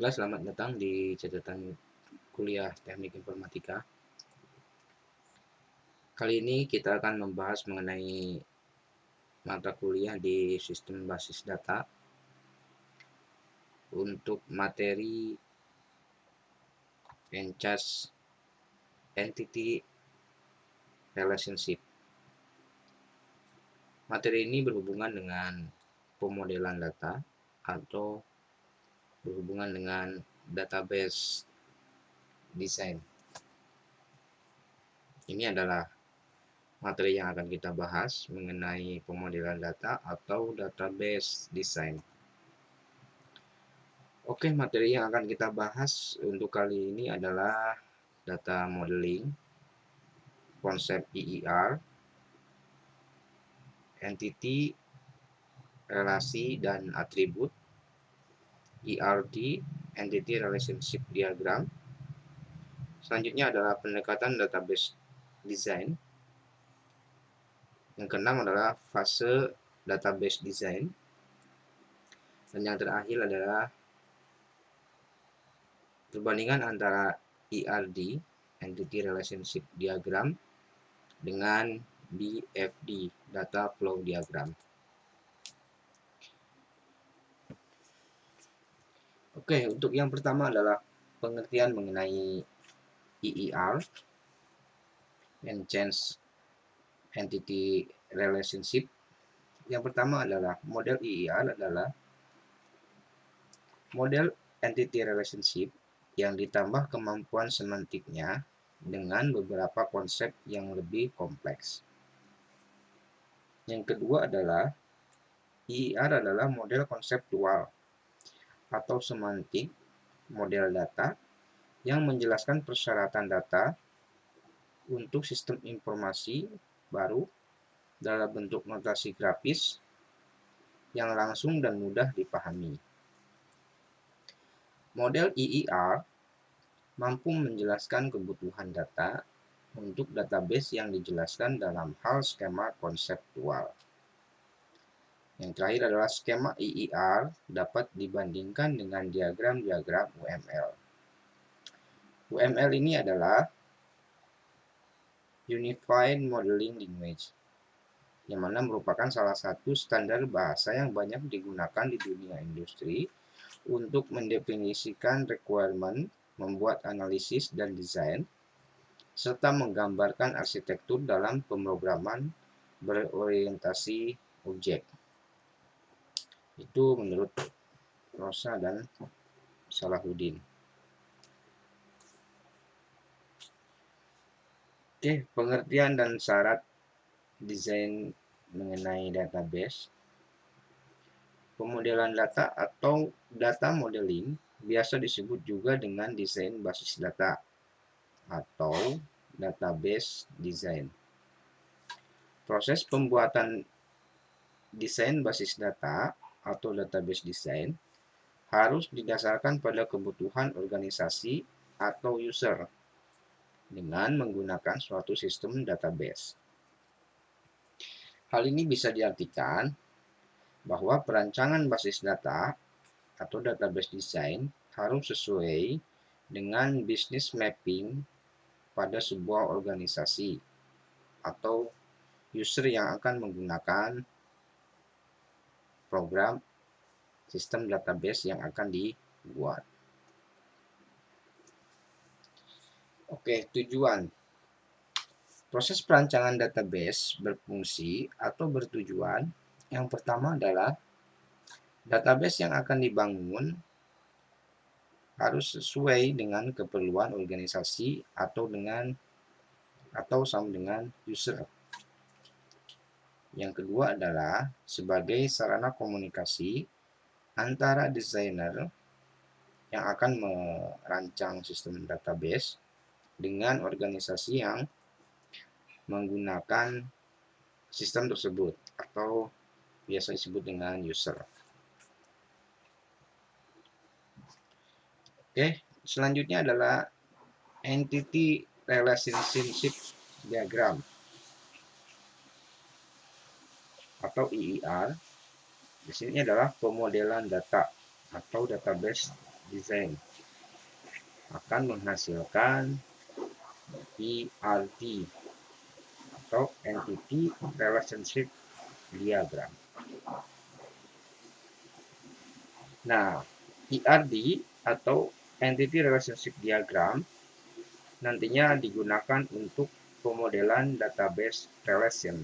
Oke, selamat datang di catatan kuliah Teknik Informatika. Kali ini kita akan membahas mengenai mata kuliah di sistem basis data untuk materi Encas Entity Relationship. Materi ini berhubungan dengan pemodelan data atau berhubungan dengan database design. Ini adalah materi yang akan kita bahas mengenai pemodelan data atau database design. Oke, materi yang akan kita bahas untuk kali ini adalah data modeling, konsep EER, entity, relasi dan atribut, ERD, entity relationship diagram. Selanjutnya adalah pendekatan database design. Yang keenam adalah fase database design. Dan yang terakhir adalah perbandingan antara ERD, entity relationship diagram, dengan DFD, data flow diagram. Oke, untuk yang pertama adalah pengertian mengenai EER, Enhanced Entity Relationship. Yang pertama adalah model EER adalah model entity relationship yang ditambah kemampuan semantiknya dengan beberapa konsep yang lebih kompleks. Yang kedua adalah EER adalah model konseptual atau semantik model data yang menjelaskan persyaratan data untuk sistem informasi baru dalam bentuk notasi grafis yang langsung dan mudah dipahami. Model EER mampu menjelaskan kebutuhan data untuk database yang dijelaskan dalam hal skema konseptual. Yang terakhir adalah skema EER dapat dibandingkan dengan diagram-diagram UML. UML ini adalah Unified Modeling Language, yang mana merupakan salah satu standar bahasa yang banyak digunakan di dunia industri untuk mendefinisikan requirement, membuat analisis dan desain, serta menggambarkan arsitektur dalam pemrograman berorientasi objek. Itu menurut Rosa dan Salahuddin. Oke, pengertian dan syarat desain mengenai database. Pemodelan data atau data modeling biasa disebut juga dengan desain basis data atau database design. Proses pembuatan desain basis data atau database design harus didasarkan pada kebutuhan organisasi atau user dengan menggunakan suatu sistem database. Hal ini bisa diartikan bahwa perancangan basis data atau database design harus sesuai dengan business mapping pada sebuah organisasi atau user yang akan menggunakan program sistem database yang akan dibuat. Oke, tujuan. Proses perancangan database berfungsi atau bertujuan yang pertama adalah database yang akan dibangun harus sesuai dengan keperluan organisasi atau sama dengan user. Yang kedua adalah sebagai sarana komunikasi antara desainer yang akan merancang sistem database dengan organisasi yang menggunakan sistem tersebut atau biasa disebut dengan user. Oke, selanjutnya adalah entity relationship diagram atau EER. Di sini adalah pemodelan data atau database design akan menghasilkan ERD atau Entity Relationship Diagram. Nah, ERD atau Entity Relationship Diagram nantinya digunakan untuk pemodelan database relation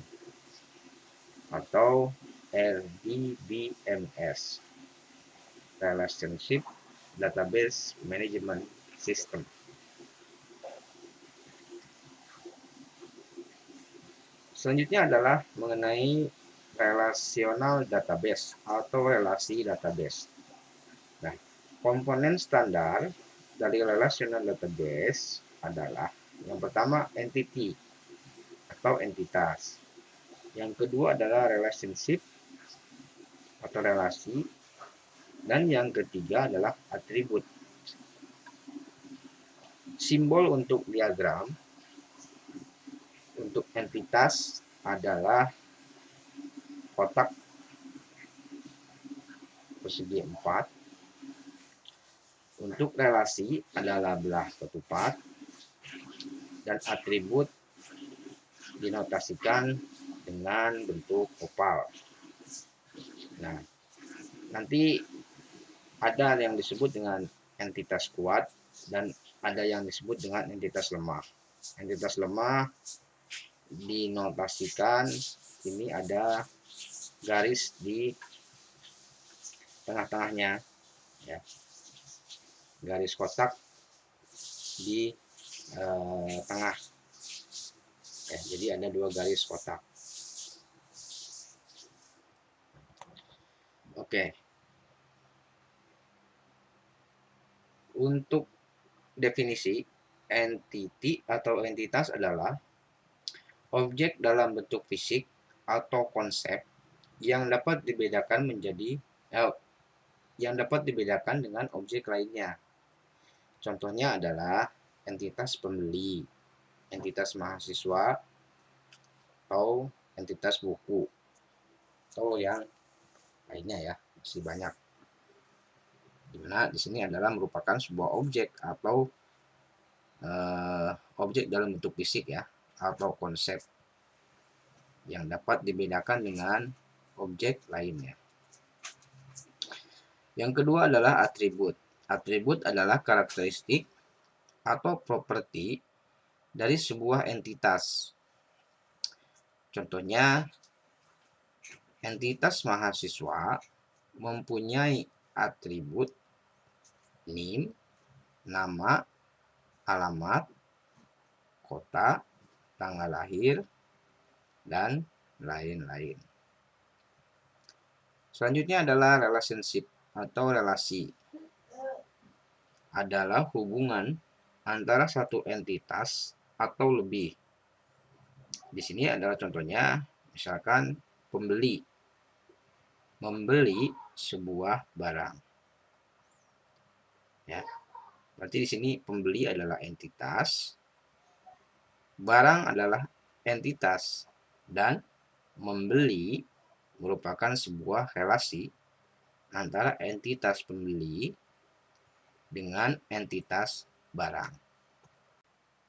atau RDBMS, Relationship Database Management System. Selanjutnya adalah mengenai relational database atau relasi database. Nah, komponen standar dari relational database adalah yang pertama entity atau entitas. Yang kedua adalah relationship atau relasi. Dan yang ketiga adalah atribut. Simbol untuk diagram untuk entitas adalah kotak persegi 4. Untuk relasi adalah belah ketupat. Dan atribut dinotasikan dengan bentuk oval. Nah, nanti ada yang disebut dengan entitas kuat dan ada yang disebut dengan entitas lemah. Entitas lemah dinotasikan ini ada garis di tengah-tengahnya, ya. Garis kotak di tengah, ya. Jadi ada dua garis kotak. Oke. Untuk definisi, entity atau entitas adalah objek dalam bentuk fisik atau konsep yang dapat dibedakan dengan objek lainnya. Contohnya adalah entitas pembeli, entitas mahasiswa, atau entitas buku, atau yang lainnya, ya, masih banyak. Dimana di sini adalah merupakan sebuah objek atau objek dalam bentuk fisik, ya, atau konsep yang dapat dibedakan dengan objek lainnya. Yang kedua adalah atribut. Atribut adalah karakteristik atau properti dari sebuah entitas. Contohnya, entitas mahasiswa mempunyai atribut NIM, nama, alamat, kota, tanggal lahir, dan lain-lain. Selanjutnya adalah relationship atau relasi. Adalah hubungan antara satu entitas atau lebih. Di sini adalah contohnya, misalkan pembeli membeli sebuah barang. Ya. Berarti di sini pembeli adalah entitas, barang adalah entitas, dan membeli merupakan sebuah relasi antara entitas pembeli dengan entitas barang.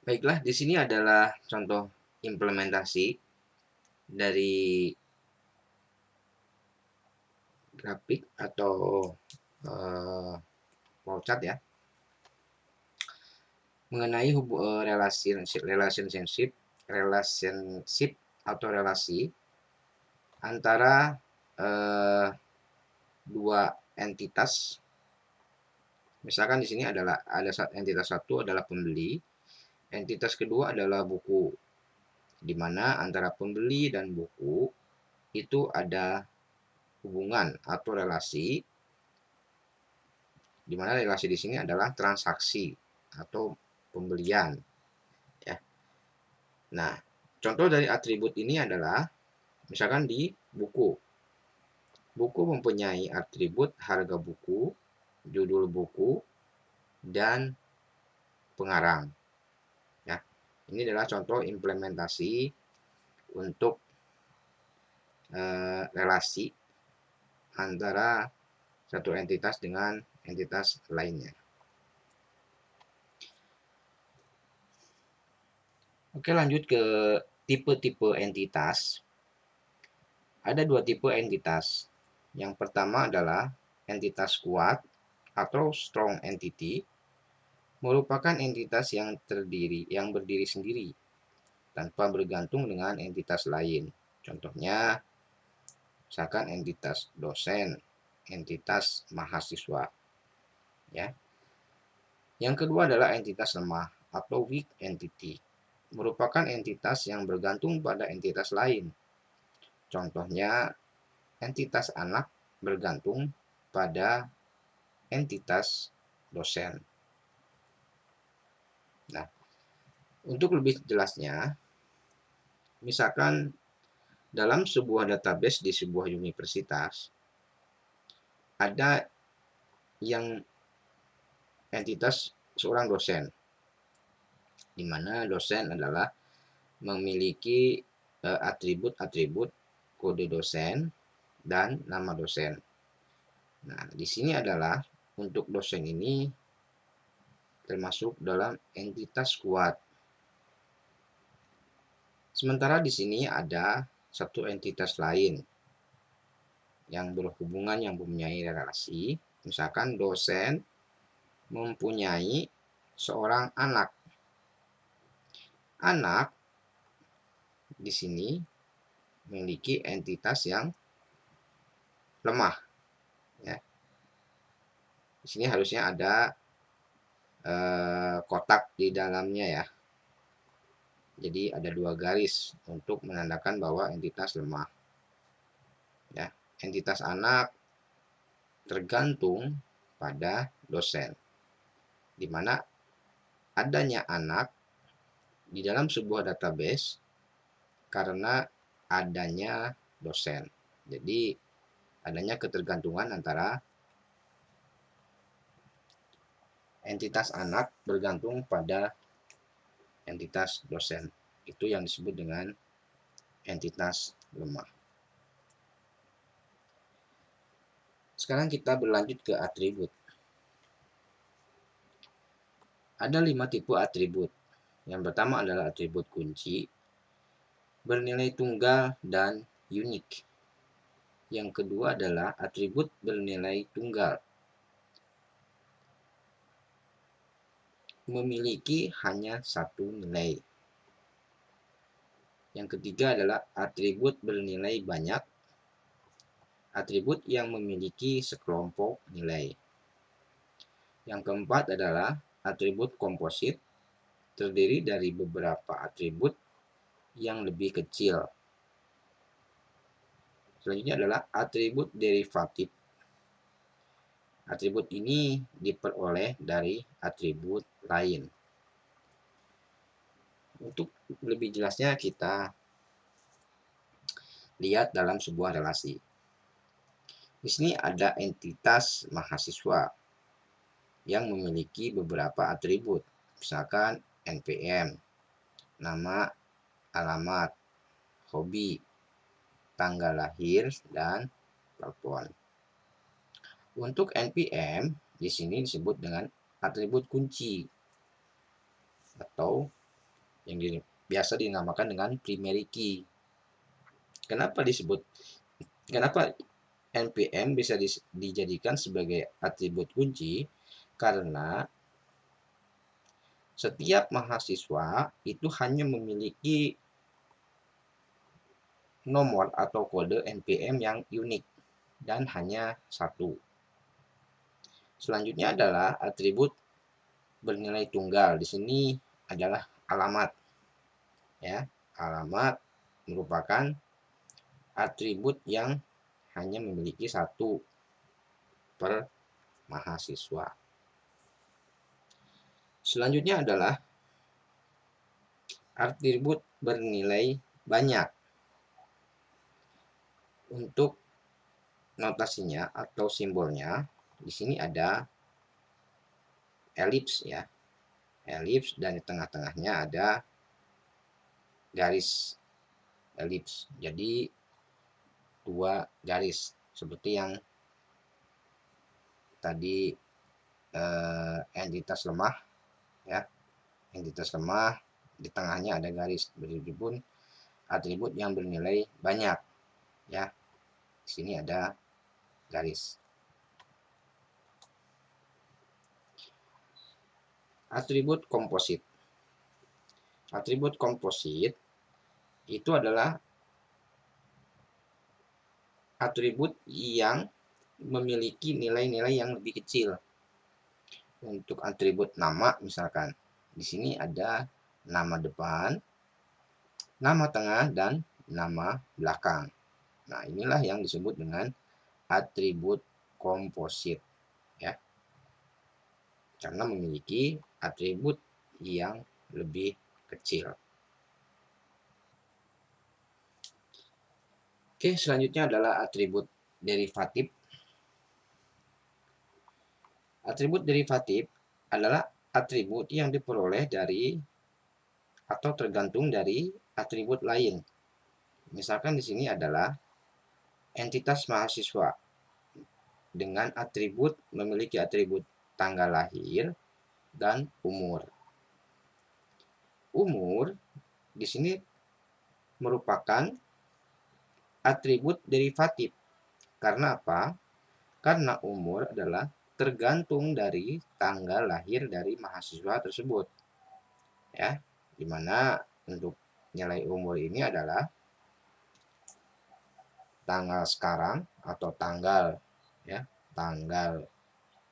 Baiklah, di sini adalah contoh implementasi dari grafik atau flowchart, ya, mengenai relationship atau relasi antara dua entitas. Misalkan di sini ada entitas satu adalah pembeli, entitas kedua adalah buku, di mana antara pembeli dan buku itu ada hubungan atau relasi, di mana relasi di sini adalah transaksi atau pembelian, ya. Nah, contoh dari atribut ini adalah misalkan di buku. Buku mempunyai atribut harga buku, judul buku, dan pengarang. Ya, ini adalah contoh implementasi untuk relasi antara satu entitas dengan entitas lainnya. Oke, lanjut ke tipe-tipe entitas. Ada dua tipe entitas. Yang pertama adalah entitas kuat atau strong entity, merupakan entitas yang berdiri sendiri tanpa bergantung dengan entitas lain. Contohnya, misalkan entitas dosen, entitas mahasiswa, ya. Yang kedua adalah entitas lemah atau weak entity, merupakan entitas yang bergantung pada entitas lain. Contohnya, entitas anak bergantung pada entitas dosen. Nah, untuk lebih jelasnya, misalkan dalam sebuah database di sebuah universitas, ada yang entitas seorang dosen, di mana dosen adalah memiliki atribut-atribut kode dosen dan nama dosen. Nah, di sini adalah untuk dosen ini termasuk dalam entitas kuat. Sementara di sini ada satu entitas lain yang berhubungan, yang mempunyai relasi. Misalkan dosen mempunyai seorang anak. Anak di sini memiliki entitas yang lemah. Ya. Di sini harusnya ada kotak di dalamnya ya. Jadi ada dua garis untuk menandakan bahwa entitas lemah. Ya. Entitas anak tergantung pada dosen, di mana adanya anak di dalam sebuah database karena adanya dosen. Jadi adanya ketergantungan antara entitas anak bergantung pada entitas dosen. Itu yang disebut dengan entitas lemah. Sekarang kita berlanjut ke atribut. Ada 5 tipe atribut. Yang pertama adalah atribut kunci, bernilai tunggal dan unik. Yang kedua adalah atribut bernilai tunggal, memiliki hanya satu nilai. Yang ketiga adalah atribut bernilai banyak, atribut yang memiliki sekelompok nilai. Yang keempat adalah atribut komposit, terdiri dari beberapa atribut yang lebih kecil. Selanjutnya adalah atribut derivatif. Atribut ini diperoleh dari atribut lain. Untuk lebih jelasnya kita lihat dalam sebuah relasi. Di sini ada entitas mahasiswa yang memiliki beberapa atribut, misalkan NPM, nama, alamat, hobi, tanggal lahir, dan telepon. Untuk NPM di sini disebut dengan atribut kunci atau yang biasa dinamakan dengan primary key. Kenapa NPM bisa dijadikan sebagai atribut kunci? Karena setiap mahasiswa itu hanya memiliki nomor atau kode NPM yang unik dan hanya satu. Selanjutnya adalah atribut bernilai tunggal. Di sini adalah alamat. Ya, alamat merupakan atribut yang hanya memiliki satu per mahasiswa. Selanjutnya adalah atribut bernilai banyak. Untuk notasinya atau simbolnya, di sini ada elips ya. Elips dan di tengah-tengahnya ada garis elips. Jadi dua garis seperti yang tadi entitas lemah, ya. Entitas lemah, di tengahnya ada garis, berjudul atribut yang bernilai banyak, ya. Di sini ada garis. Atribut komposit. Atribut komposit itu adalah atribut yang memiliki nilai-nilai yang lebih kecil. Untuk atribut nama misalkan, di sini ada nama depan, nama tengah, dan nama belakang. Nah, inilah yang disebut dengan atribut komposit, ya. Karena memiliki atribut yang lebih kecil. Oke, selanjutnya adalah atribut derivatif. Atribut derivatif adalah atribut yang diperoleh dari atau tergantung dari atribut lain. Misalkan di sini adalah entitas mahasiswa dengan atribut memiliki atribut tanggal lahir dan umur. Umur di sini merupakan atribut derivatif. Karena apa? Karena umur adalah tergantung dari tanggal lahir dari mahasiswa tersebut. Ya, dimana untuk nilai umur ini adalah tanggal sekarang atau tanggal, ya, tanggal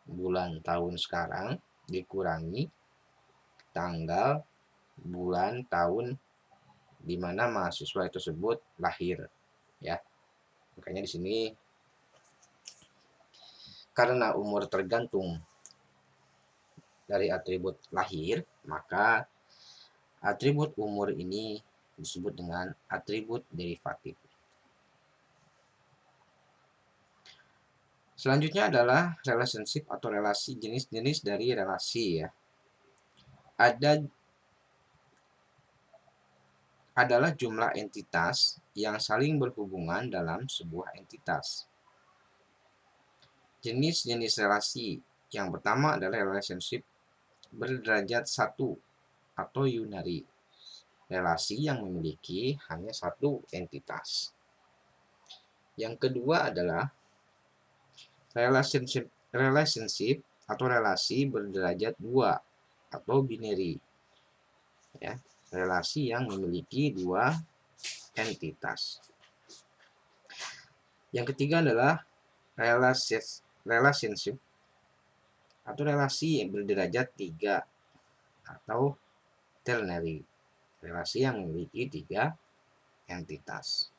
bulan tahun sekarang dikurangi tanggal bulan tahun di mana mahasiswa tersebut lahir, ya. Makanya di sini karena umur tergantung dari atribut lahir, maka atribut umur ini disebut dengan atribut derivatif. Selanjutnya adalah relationship atau relasi, jenis-jenis dari relasi, ya. Ada adalah jumlah entitas yang saling berhubungan dalam sebuah entitas. Jenis-jenis relasi yang pertama adalah relationship berderajat satu atau unary, relasi yang memiliki hanya satu entitas. Yang kedua adalah relationship atau relasi berderajat dua atau binary, ya, relasi yang memiliki dua entitas. Yang ketiga adalah relationship atau relasi yang berderajat tiga atau ternary, relasi yang memiliki tiga entitas.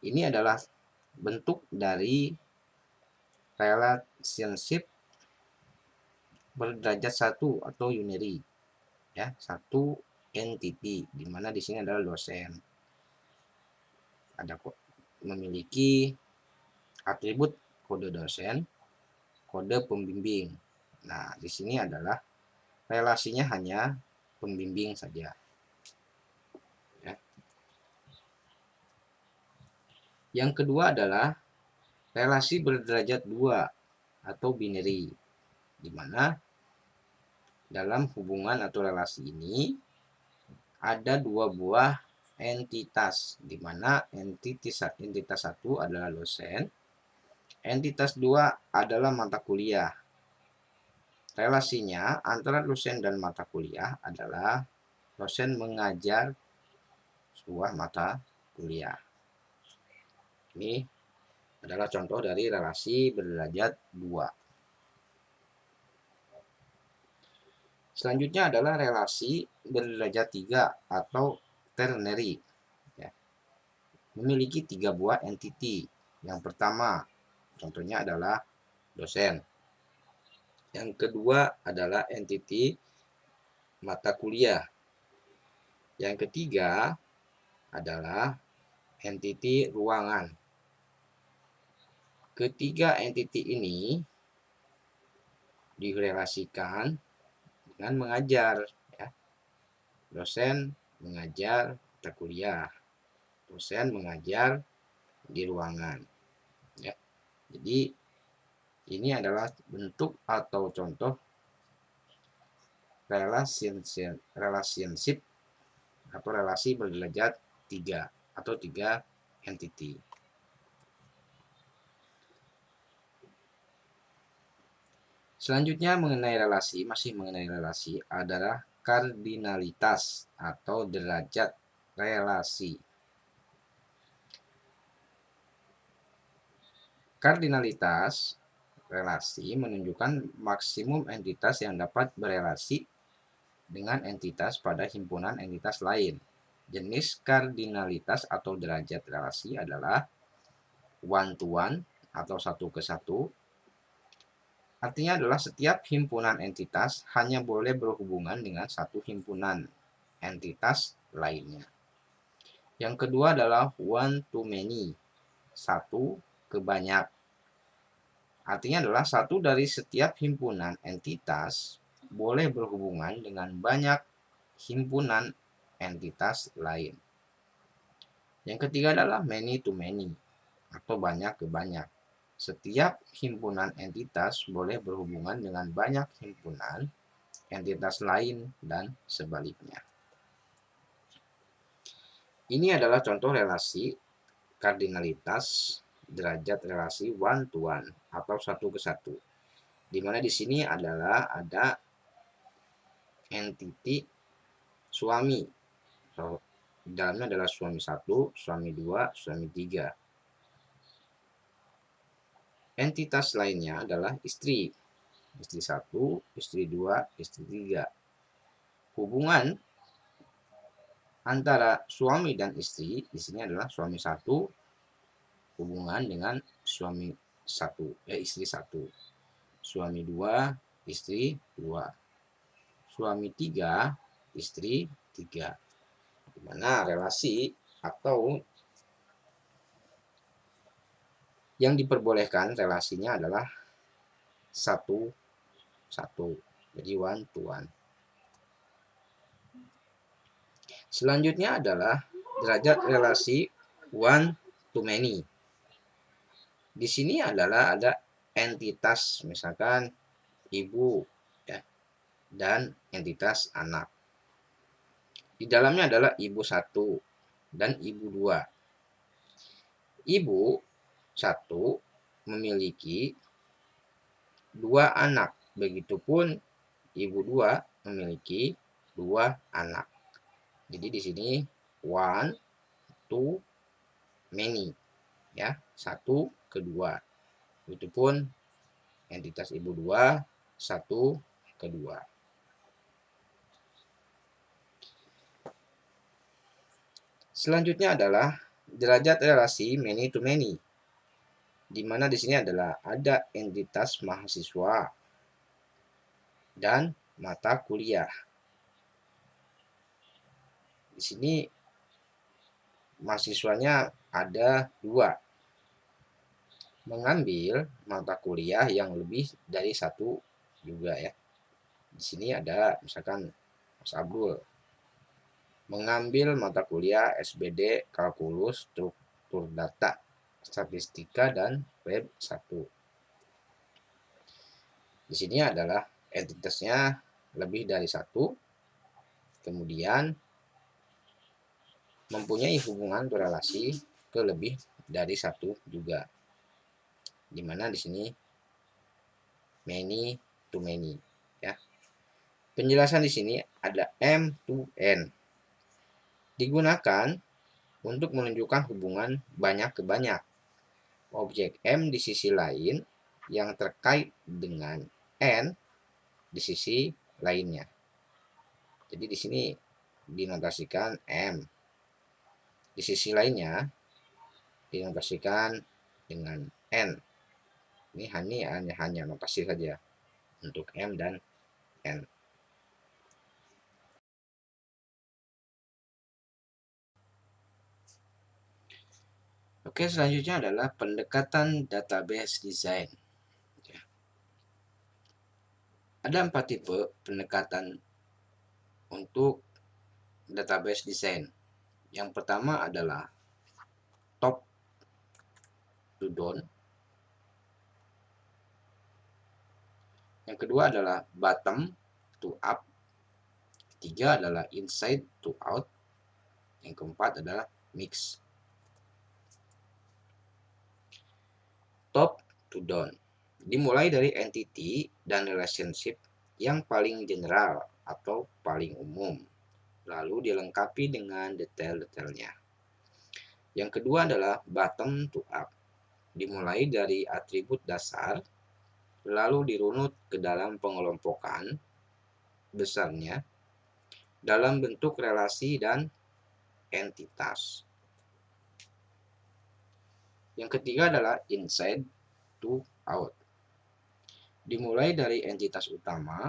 Ini adalah bentuk dari relationship berderajat satu atau unary, ya, satu entity, di mana di sini adalah dosen. Ada memiliki atribut kode dosen, kode pembimbing. Nah, di sini adalah relasinya hanya pembimbing saja, ya. Yang kedua adalah relasi berderajat dua atau binary, di mana dalam hubungan atau relasi ini ada dua buah entitas, di mana entitas satu adalah dosen, entitas dua adalah mata kuliah. Relasinya antara dosen dan mata kuliah adalah dosen mengajar sebuah mata kuliah. Ini adalah contoh dari relasi berderajat dua. Selanjutnya adalah relasi berderajat tiga atau ternary, ya. Memiliki tiga buah entity. Yang pertama, contohnya adalah dosen. Yang kedua adalah entity mata kuliah. Yang ketiga adalah entity ruangan. Ketiga entity ini direlasikan dengan mengajar, ya. Dosen mengajar mata kuliah, dosen mengajar di ruangan, ya. Jadi Ini adalah bentuk atau contoh relationship atau relasi berderajat 3 atau 3 entity. Selanjutnya masih mengenai relasi adalah kardinalitas atau derajat relasi. Kardinalitas relasi menunjukkan maksimum entitas yang dapat berelasi dengan entitas pada himpunan entitas lain. Jenis kardinalitas atau derajat relasi adalah one to one atau satu ke satu. Artinya adalah setiap himpunan entitas hanya boleh berhubungan dengan satu himpunan entitas lainnya. Yang kedua adalah one to many, satu ke banyak. Artinya adalah satu dari setiap himpunan entitas boleh berhubungan dengan banyak himpunan entitas lain. Yang ketiga adalah many to many atau banyak ke banyak. Setiap himpunan entitas boleh berhubungan dengan banyak himpunan entitas lain dan sebaliknya. Ini adalah contoh relasi kardinalitas derajat relasi one to one atau satu ke satu. Di mana di sini adalah ada entiti suami. Di dalamnya adalah suami 1, suami 2, suami 3. Entitas lainnya adalah istri. Istri 1, istri 2, istri 3. Hubungan antara suami dan istri di sini adalah suami 1 hubungan dengan suami 1, istri 1. Suami 2, istri 2. Suami 3, istri 3. Di mana relasi atau yang diperbolehkan relasinya adalah satu satu, jadi one to one. Selanjutnya adalah derajat relasi one to many. Di sini adalah ada entitas, misalkan ibu ya, dan entitas anak. Di dalamnya adalah ibu 1 dan ibu 2. Ibu 1 memiliki 2 anak, begitupun ibu 2 memiliki 2 anak. Jadi di sini one to many ya, 1 ke 2. Begitupun entitas ibu 2 1 ke 2. Selanjutnya adalah derajat relasi many to many. Di mana di sini adalah ada entitas mahasiswa dan mata kuliah. Di sini mahasiswanya ada 2. Mengambil mata kuliah yang lebih dari 1 juga ya. Di sini ada misalkan Mas Abdul mengambil mata kuliah SBD Kalkulus Struktur Data Statistika dan Web 1. Di sini adalah entitasnya lebih dari 1, kemudian mempunyai hubungan atau relasi ke lebih dari 1 juga. Di mana di sini many to many ya. Penjelasan di sini ada M to N. Digunakan untuk menunjukkan hubungan banyak ke banyak. Objek M di sisi lain yang terkait dengan N di sisi lainnya. Jadi di sini dinotasikan M. Di sisi lainnya dinotasikan dengan N. Ini hanya notasi saja untuk M dan N. Oke, selanjutnya adalah pendekatan database design. Ada 4 tipe pendekatan untuk database design. Yang pertama adalah top to down. Yang kedua adalah bottom to up. Ketiga adalah inside to out. Yang keempat adalah mix. Top to down. Dimulai dari entity dan relationship yang paling general atau paling umum, lalu dilengkapi dengan detail-detailnya. Yang kedua adalah bottom to up. Dimulai dari atribut dasar, lalu dirunut ke dalam pengelompokan besarnya dalam bentuk relasi dan entitas. Yang ketiga adalah inside to out. Dimulai dari entitas utama,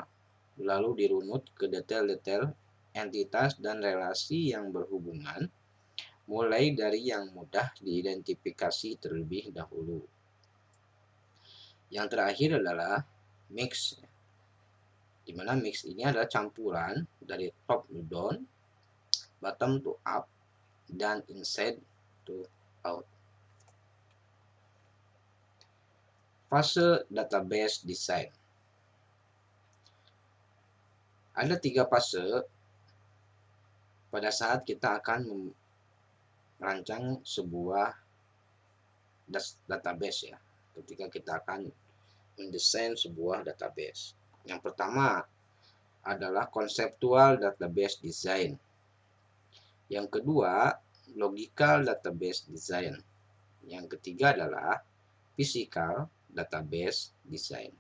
lalu dirunut ke detail-detail entitas dan relasi yang berhubungan, mulai dari yang mudah diidentifikasi terlebih dahulu. Yang terakhir adalah mix, di mana mix ini adalah campuran dari top to down, bottom to up, dan inside to out. Fase database design. Ada 3 fase pada saat kita akan merancang sebuah database ya. Ketika kita akan mendesain sebuah database. Yang pertama adalah conceptual database design. Yang kedua, logical database design. Yang ketiga adalah physical database design.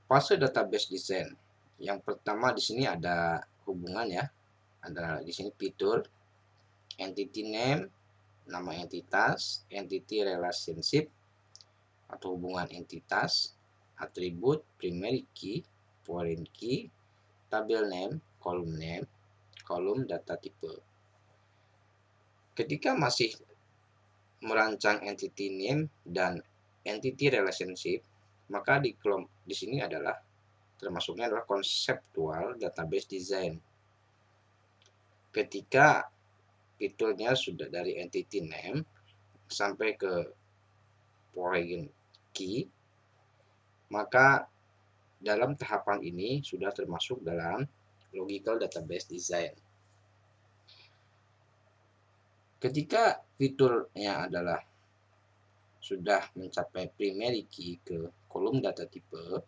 Fase database design. Yang pertama di sini ada hubungan ya. Ada di sini fitur, entity name, nama entitas, entity relationship atau hubungan entitas, atribut, primary key, foreign key, table name, kolom data type. Ketika masih merancang entity name dan entity relationship, maka di sini adalah termasuknya adalah conceptual database design. Ketika fiturnya sudah dari entity name sampai ke foreign key, maka dalam tahapan ini sudah termasuk dalam logical database design. Ketika fiturnya adalah sudah mencapai primary key ke kolom data type,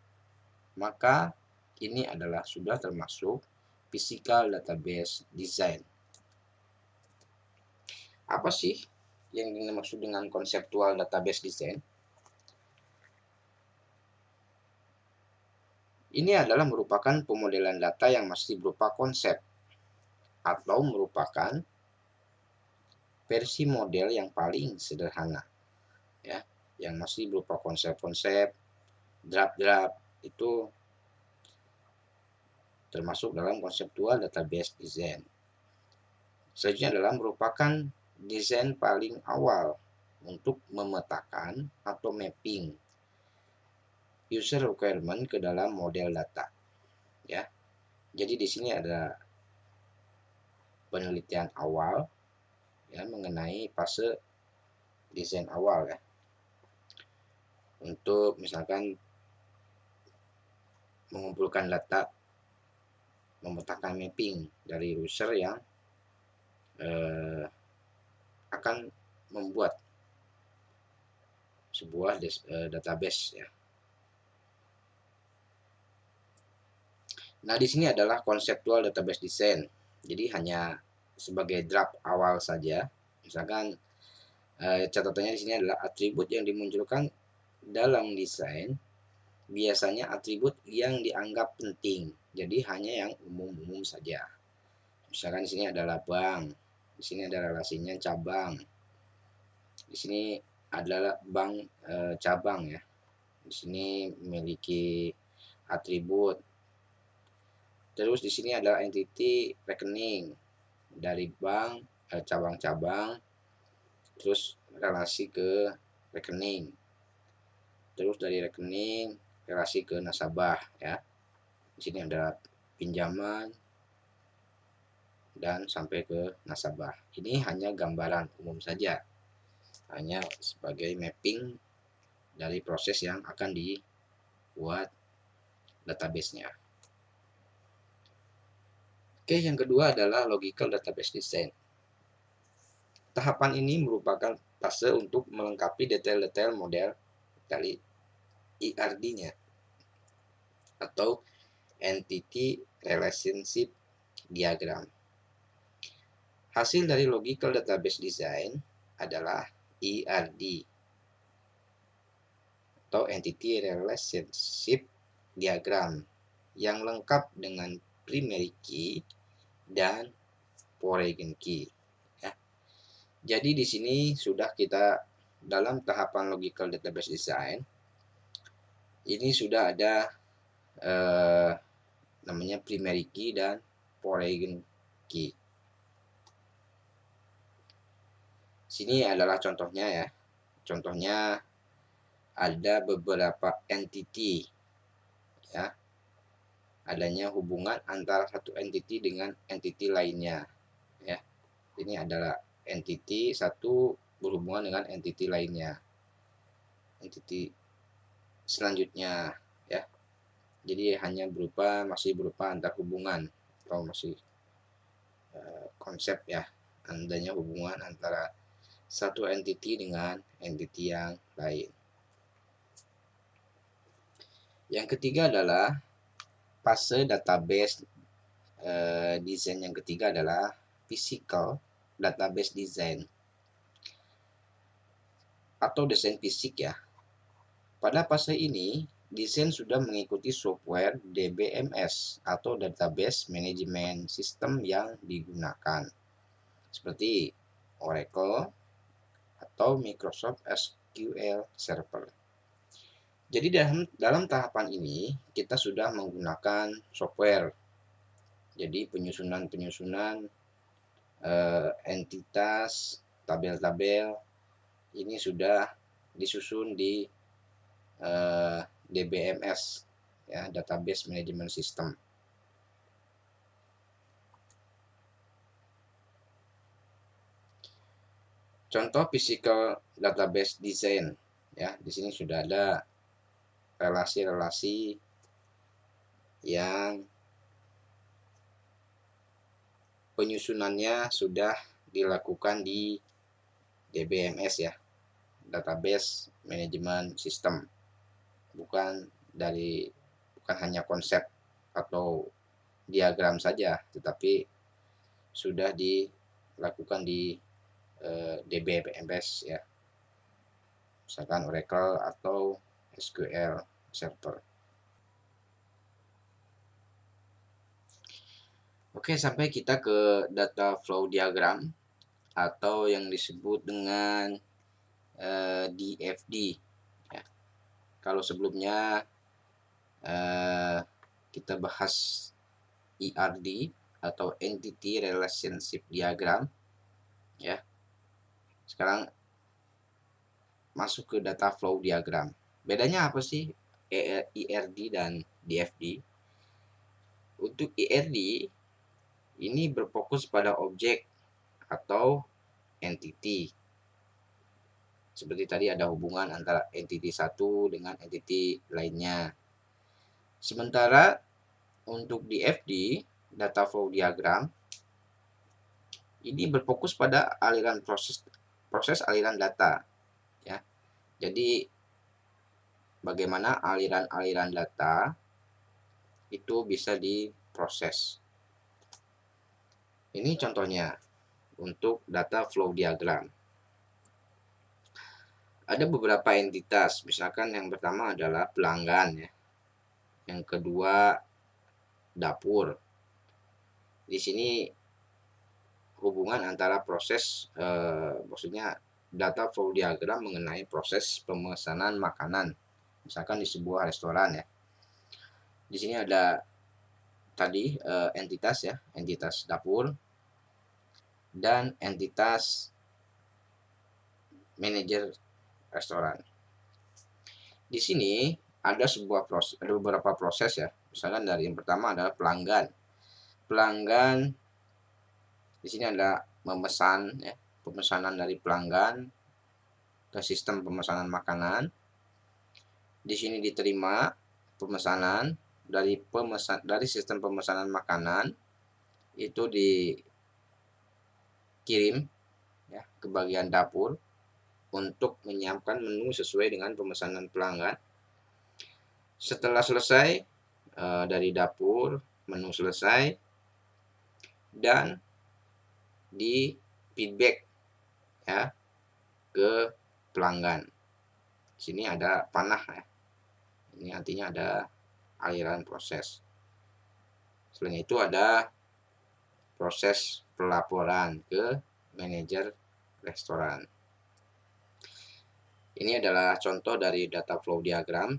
maka ini adalah sudah termasuk physical database design. Apa sih yang dimaksud dengan conceptual database design? Ini adalah merupakan pemodelan data yang masih berupa konsep atau merupakan versi model yang paling sederhana ya, yang masih berupa konsep-konsep, draft-draft, itu termasuk dalam conceptual database design. Selanjutnya adalah merupakan desain paling awal untuk memetakan atau mapping user requirement ke dalam model data ya. Jadi di sini ada penelitian awal ya mengenai fase desain awal ya. Untuk misalkan mengumpulkan data, memetakan mapping dari user yang akan membuat sebuah database ya. Nah, di sini adalah conceptual database design. Jadi hanya sebagai draft awal saja. Misalkan catatannya di sini adalah atribut yang dimunculkan dalam desain biasanya atribut yang dianggap penting. Jadi hanya yang umum-umum saja. Misalkan di sini adalah bank, di sini ada relasinya cabang. Di sini adalah bank cabang ya. Di sini memiliki atribut. Terus di sini adalah entity rekening dari bank, cabang-cabang, terus relasi ke rekening. Terus dari rekening relasi ke nasabah ya. Di sini ada pinjaman dan sampai ke nasabah. Ini hanya gambaran umum saja. hanya sebagai mapping dari proses yang akan dibuat database-nya. Oke, yang kedua adalah logical database design. Tahapan ini merupakan fase untuk melengkapi detail-detail model dari ERD-nya atau Entity Relationship Diagram. Hasil dari logical database design adalah ERD atau Entity Relationship Diagram yang lengkap dengan primary key dan foreign key. Ya. Jadi di sini sudah kita dalam tahapan logical database design ini sudah ada namanya primary key dan foreign key. Sini adalah contohnya ya. Contohnya ada beberapa entity ya. Adanya hubungan antara satu entity dengan entity lainnya ya. Ini adalah entity satu berhubungan dengan entity lainnya. Entity selanjutnya ya. Jadi hanya masih berupa antar hubungan atau masih konsep ya. Adanya hubungan antara satu entity dengan entity yang lain. Yang ketiga adalah fase database desain. Yang ketiga adalah physical database design atau desain fisik ya. Pada fase ini, desain sudah mengikuti software DBMS atau Database Management System yang digunakan, seperti Oracle atau Microsoft SQL Server. Jadi dalam tahapan ini kita sudah menggunakan software. Jadi penyusunan entitas, tabel-tabel ini sudah disusun di DBMS ya, Database Management System. Contoh physical database design ya, di sini sudah ada relasi-relasi yang penyusunannya sudah dilakukan di DBMS ya, Database Management System. Bukan hanya konsep atau diagram saja, tetapi sudah dilakukan di DBMS ya, misalkan Oracle atau SQL Server. Oke, sampai kita ke data flow diagram atau yang disebut dengan DFD. Ya. Kalau sebelumnya kita bahas ERD atau Entity Relationship Diagram, ya. Sekarang masuk ke data flow diagram. Bedanya apa sih ERD dan DFD? Untuk ERD ini berfokus pada objek atau entity. Seperti tadi ada hubungan antara entity satu dengan entity lainnya. Sementara untuk DFD, data flow diagram, ini berfokus pada aliran proses aliran data ya. Jadi bagaimana aliran-aliran data itu bisa diproses. Ini contohnya untuk data flow diagram. Ada beberapa entitas, misalkan yang pertama adalah pelanggan ya. Yang kedua dapur. Di sini hubungan antara proses maksudnya data flow diagram mengenai proses pemesanan makanan. Misalkan di sebuah restoran ya. Di sini ada tadi entitas ya, entitas dapur dan entitas manajer restoran. Di sini ada beberapa proses ya. Misalkan dari yang pertama adalah pelanggan. Pelanggan di sini ada memesan ya, pemesanan dari pelanggan ke sistem pemesanan makanan. Di sini diterima pemesanan dari sistem pemesanan makanan, itu dikirim ya ke bagian dapur untuk menyiapkan menu sesuai dengan pemesanan pelanggan. Setelah selesai dari dapur, menu selesai, dan di feedback ya ke pelanggan. Sini ada panah ya. Ini artinya ada aliran proses. Selain itu ada proses pelaporan ke manajer restoran. Ini adalah contoh dari data flow diagram,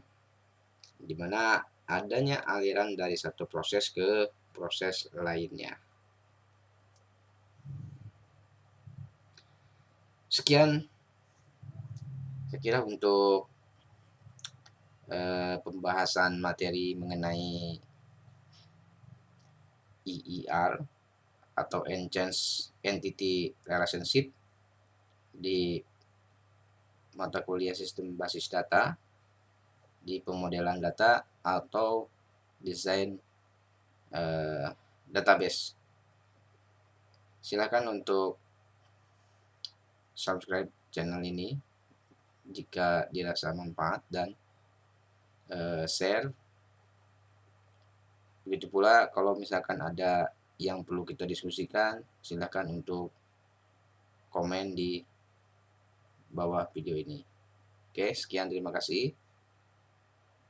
di mana adanya aliran dari satu proses ke proses lainnya. Sekian saya kira untuk pembahasan materi mengenai EER atau Enhanced Entity Relationship di mata kuliah sistem basis data, di pemodelan data atau desain database. Silakan untuk subscribe channel ini jika dirasa manfaat, dan share. Begitu pula kalau misalkan ada yang perlu kita diskusikan, silakan untuk komen di bawah video ini. Oke, sekian, terima kasih.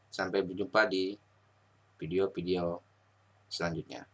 Sampai berjumpa di video-video selanjutnya.